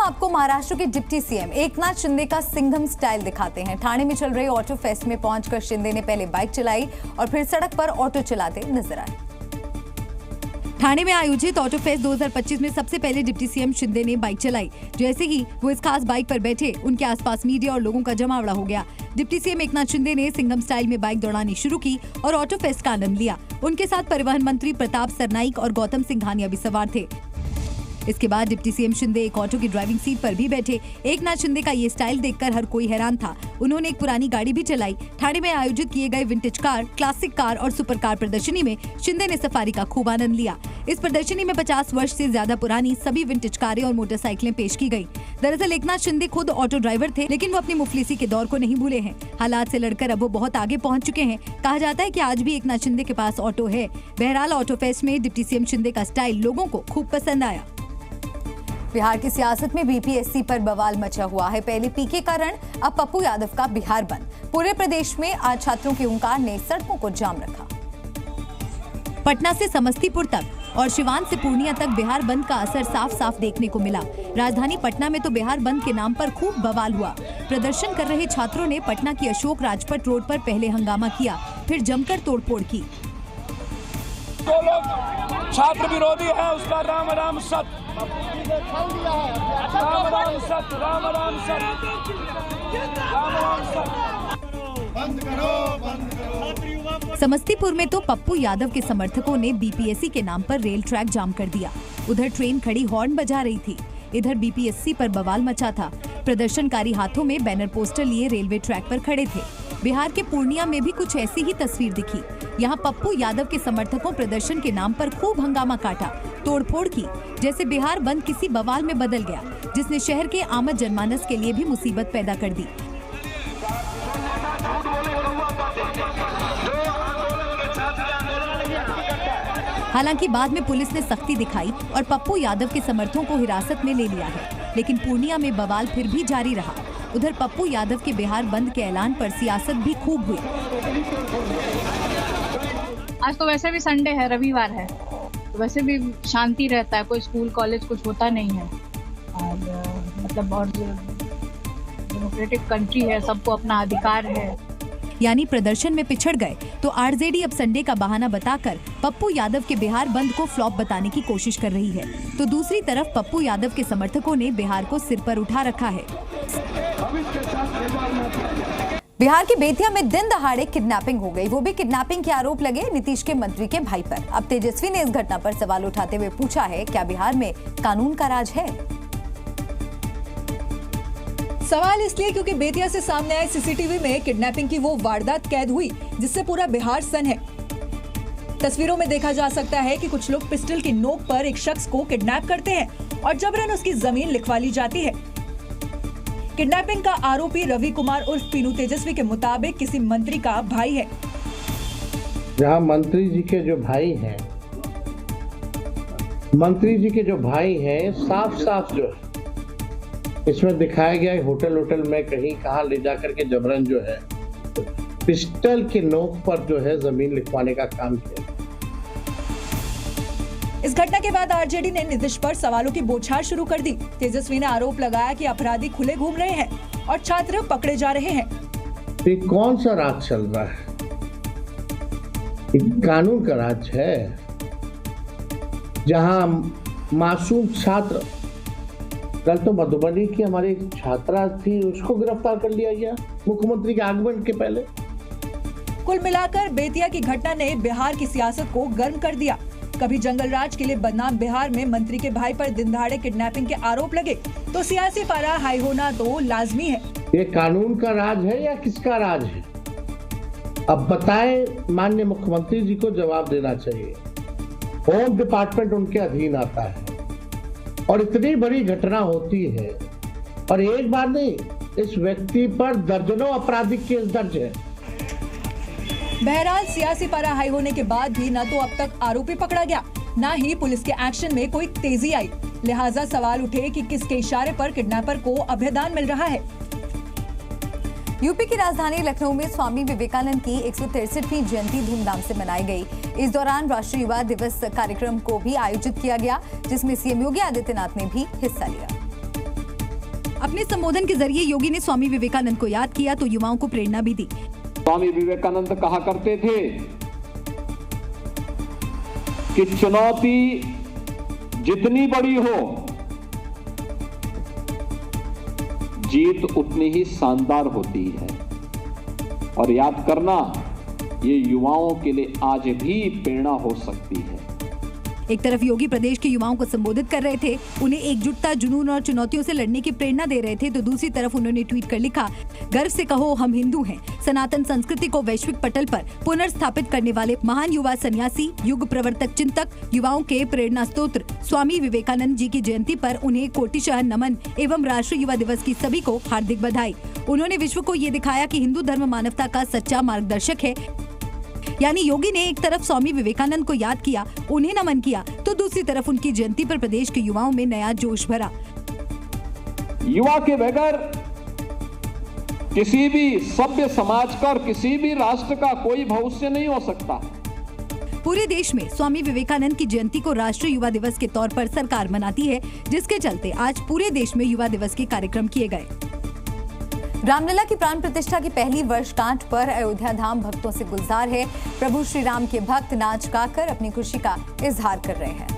आपको महाराष्ट्र के deputy CM Eknath Shinde का सिंघम स्टाइल दिखाते हैं। ठाणे में चल रहे ऑटो फेस्ट में पहुंचकर शिंदे ने पहले बाइक चलाई और फिर सड़क पर ऑटो चलाते नजर आए। ठाणे में आयोजित ऑटो फेस्ट 2025 में सबसे पहले डिप्टी सीएम शिंदे ने बाइक चलाई। जैसे ही वो इस खास बाइक पर बैठे, उनके आसपास मीडिया और लोगों का जमावड़ा हो गया। डिप्टी सीएम एकनाथ शिंदे ने सिंघम स्टाइल में बाइक दौड़ानी शुरू की और ऑटो फेस्ट का आनंद लिया। उनके साथ परिवहन मंत्री प्रताप सरनाईक और गौतम सिंघानिया भी सवार थे। इसके बाद डिप्टी सीएम शिंदे एक ऑटो की ड्राइविंग सीट पर भी बैठे। एकनाथ शिंदे का ये स्टाइल देखकर हर कोई हैरान था। उन्होंने एक पुरानी गाड़ी भी चलाई। ठाणे में आयोजित किए गए विंटेज कार, क्लासिक कार और सुपर कार प्रदर्शनी में शिंदे ने सफारी का खूब आनंद लिया। इस प्रदर्शनी में 50 वर्ष से ज्यादा पुरानी सभी विंटेज कारें और मोटरसाइकिलें पेश की गयी। दरअसल एकनाथ शिंदे खुद ऑटो ड्राइवर थे, लेकिन वो अपनी मुफलिसी के दौर को नहीं भूले हैं। हालात से लड़कर अब वो बहुत आगे पहुंच चुके हैं। कहा जाता है कि आज भी एकनाथ शिंदे के पास ऑटो है। बहरहाल ऑटो फेस्ट में डिप्टी सीएम शिंदे का स्टाइल लोगों को खूब पसंद आया। बिहार की सियासत में बीपीएससी पर बवाल मचा हुआ है। पहले पीके का रण, अब पप्पू यादव का बिहार बंद। पूरे प्रदेश में आज छात्रों के हुंकार ने सड़कों को जाम रखा। पटना से समस्तीपुर तक और सिवान से पूर्णिया तक बिहार बंद का असर साफ साफ देखने को मिला। राजधानी पटना में तो बिहार बंद के नाम पर खूब बवाल हुआ। प्रदर्शन कर रहे छात्रों ने पटना की अशोक राजपथ रोड पर पहले हंगामा किया, फिर जमकर तोड़फोड़ की। जो लोग छात्र विरोधी है उसका राम राम सत, राम राम सत, राम राम सत, राम राम सत। बंद करो, बंद करो। समस्तीपुर में तो पप्पू यादव के समर्थकों ने बीपीएससी के नाम पर रेल ट्रैक जाम कर दिया। उधर ट्रेन खड़ी हॉर्न बजा रही थी। इधर बीपीएससी पर बवाल मचा था। प्रदर्शनकारी हाथों में बैनर पोस्टर लिए रेलवे ट्रैक पर खड़े थे। बिहार के पूर्णिया में भी कुछ ऐसी ही तस्वीर दिखी। यहाँ पप्पू यादव के समर्थकों प्रदर्शन के नाम पर खूब हंगामा काटा, तोड़फोड़ की, जैसे बिहार बंद किसी बवाल में बदल गया, जिसने शहर के आमद जनमानस के लिए भी मुसीबत पैदा कर दी। हालांकि बाद में पुलिस ने सख्ती दिखाई और पप्पू यादव के समर्थकों को हिरासत में ले लिया है, लेकिन पूर्णिया में बवाल फिर भी जारी रहा। उधर पप्पू यादव के बिहार बंद के ऐलान पर सियासत भी खूब हुई। आज तो वैसे भी संडे है, रविवार है, तो वैसे भी शांति रहता है, कोई स्कूल कॉलेज कुछ होता नहीं है। और मतलब और डेमोक्रेटिक कंट्री है, सबको अपना अधिकार है। यानी प्रदर्शन में पिछड़ गए तो आरजेडी अब संडे का बहाना बताकर पप्पू यादव के बिहार बंद को फ्लॉप बताने की कोशिश कर रही है, तो दूसरी तरफ पप्पू यादव के समर्थकों ने बिहार को सिर पर उठा रखा है। बिहार के बेतिया में दिन दहाड़े किडनैपिंग हो गई, वो भी किडनैपिंग के आरोप लगे नीतीश के मंत्री के भाई पर। अब तेजस्वी ने इस घटना पर सवाल उठाते हुए पूछा है, क्या बिहार में कानून का राज है? सवाल इसलिए क्योंकि बेतिया से सामने आए सीसीटीवी में किडनैपिंग की वो वारदात कैद हुई जिससे पूरा बिहार सन है। तस्वीरों में देखा जा सकता है कि कुछ लोग पिस्टल की नोक पर एक शख्स को किडनैप करते हैं और जबरन उसकी जमीन लिखवा ली जाती है। किडनैपिंग का आरोपी रवि कुमार उर्फ पीनू तेजस्वी के मुताबिक किसी मंत्री का भाई है। जहां मंत्री जी के जो भाई हैं, साफ साफ जो है इसमें दिखाया गया है, होटल में कहीं कहाँ ले जाकर के जबरन जो है पिस्टल के नोक पर जो है जमीन लिखवाने का काम किया। इस घटना के बाद आरजेडी ने नीतीश पर सवालों की बौछार शुरू कर दी। तेजस्वी ने आरोप लगाया कि अपराधी खुले घूम रहे हैं और छात्र पकड़े जा रहे हैं। ये कौन सा राज चल रहा है? कानून का राज है, जहां मासूम छात्र, कल तो मधुबनी की हमारी छात्रा थी, उसको गिरफ्तार कर लिया गया मुख्यमंत्री के आगमन के पहले। कुल मिलाकर बेतिया की घटना ने बिहार की सियासत को गर्म कर दिया। कभी जंगल राज के लिए बदनाम बिहार में मंत्री के भाई पर दिन दहाड़े किडनैपिंग के आरोप लगे तो सियासी पारा हाई होना तो लाजमी है। ये कानून का राज है या किसका राज है? अब बताएं, माननीय मुख्यमंत्री जी को जवाब देना चाहिए। होम डिपार्टमेंट उनके अधीन आता है और इतनी बड़ी घटना होती है और एक बार नहीं, इस व्यक्ति पर दर्जनों आपराधिक केस दर्ज है। बहरहाल सियासी पारा हाई होने के बाद भी न तो अब तक आरोपी पकड़ा गया, न ही पुलिस के एक्शन में कोई तेजी आई। लिहाजा सवाल उठे कि किसके इशारे पर किडनैपर को अभयदान मिल रहा है। यूपी की राजधानी लखनऊ में स्वामी विवेकानंद की 163वीं जयंती धूमधाम से मनाई गई। इस दौरान राष्ट्रीय युवा दिवस कार्यक्रम को भी आयोजित किया गया, जिसमें सीएम योगी आदित्यनाथ ने भी हिस्सा लिया। अपने संबोधन के जरिए योगी ने स्वामी विवेकानंद को याद किया तो युवाओं को प्रेरणा भी दी। स्वामी विवेकानंद कहा करते थे कि चुनौती जितनी बड़ी हो, जीत उतनी ही शानदार होती है। और याद करना, ये युवाओं के लिए आज भी प्रेरणा हो सकती है। एक तरफ योगी प्रदेश के युवाओं को संबोधित कर रहे थे, उन्हें एकजुटता, जुनून और चुनौतियों से लड़ने की प्रेरणा दे रहे थे, तो दूसरी तरफ उन्होंने ट्वीट कर लिखा, गर्व से कहो हम हिंदू हैं। सनातन संस्कृति को वैश्विक पटल पर पुनर्स्थापित करने वाले महान युवा सन्यासी, युग प्रवर्तक, चिंतक, युवाओं के प्रेरणा स्रोत स्वामी विवेकानंद जी की जयंती पर उन्हें कोटिशः नमन एवं राष्ट्रीय युवा दिवस की सभी को हार्दिक बधाई। उन्होंने विश्व को ये दिखाया कि हिंदू धर्म मानवता का सच्चा मार्गदर्शक है। यानी योगी ने एक तरफ स्वामी विवेकानंद को याद किया, उन्हें नमन किया, तो दूसरी तरफ उनकी जयंती पर प्रदेश के युवाओं में नया जोश भरा। युवा के बगैर किसी भी सभ्य समाज का और किसी भी राष्ट्र का कोई भविष्य नहीं हो सकता। पूरे देश में स्वामी विवेकानंद की जयंती को राष्ट्रीय युवा दिवस के तौर पर सरकार मनाती है, जिसके चलते आज पूरे देश में युवा दिवस के कार्यक्रम किए गए। रामलला की प्राण प्रतिष्ठा की पहली वर्षगांठ पर अयोध्या धाम भक्तों से गुलजार है। प्रभु श्री राम के भक्त नाच गाकर अपनी खुशी का इजहार कर रहे हैं।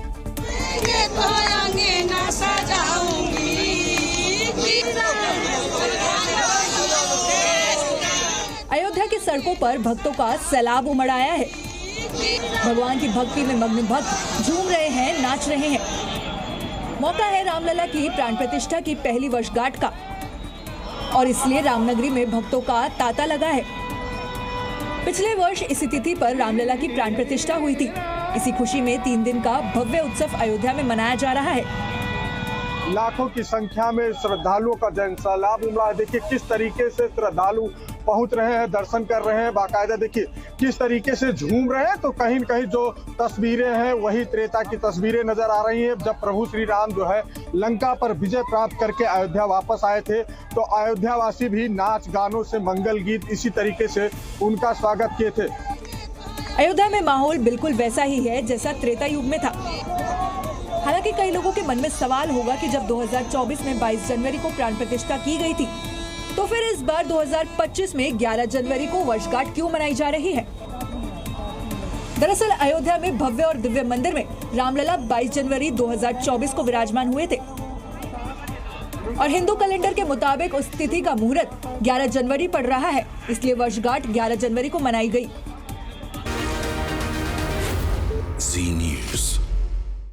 अयोध्या की सड़कों पर भक्तों का सैलाब उमड़ आया है। भगवान की भक्ति में मग्न भक्त झूम रहे हैं, नाच रहे हैं। मौका है रामलला की प्राण प्रतिष्ठा की पहली वर्षगांठ का और इसलिए रामनगरी में भक्तों का तांता लगा है। पिछले वर्ष इसी तिथि पर रामलला की प्राण प्रतिष्ठा हुई थी। इसी खुशी में 3 दिन का भव्य उत्सव अयोध्या में मनाया जा रहा है। लाखों की संख्या में श्रद्धालुओं का जन सैलाब उमड़ा है। देखिए किस तरीके से श्रद्धालु पहुंच रहे हैं, दर्शन कर रहे हैं। बाकायदा देखिए किस तरीके से झूम रहे हैं। तो कहीं न कहीं जो तस्वीरें हैं वही त्रेता की तस्वीरें नजर आ रही हैं। जब प्रभु श्री राम जो है लंका पर विजय प्राप्त करके अयोध्या वापस आए थे, तो अयोध्यावासी भी नाच गानों से, मंगल गीत इसी तरीके से उनका स्वागत किए थे। अयोध्या में माहौल बिल्कुल वैसा ही है जैसा त्रेता युग में था। हालांकि कई लोगों के मन में सवाल होगा कि जब 2024 में 22 जनवरी को प्राण प्रतिष्ठा की गई थी, तो फिर इस बार 2025 में 11 जनवरी को वर्षगांठ क्यों मनाई जा रही है? दरअसल अयोध्या में भव्य और दिव्य मंदिर में रामलला 22 जनवरी 2024 को विराजमान हुए थे और हिंदू कैलेंडर के मुताबिक उस तिथि का मुहूर्त 11 जनवरी पड़ रहा है, इसलिए वर्षगांठ 11 जनवरी को मनाई गई।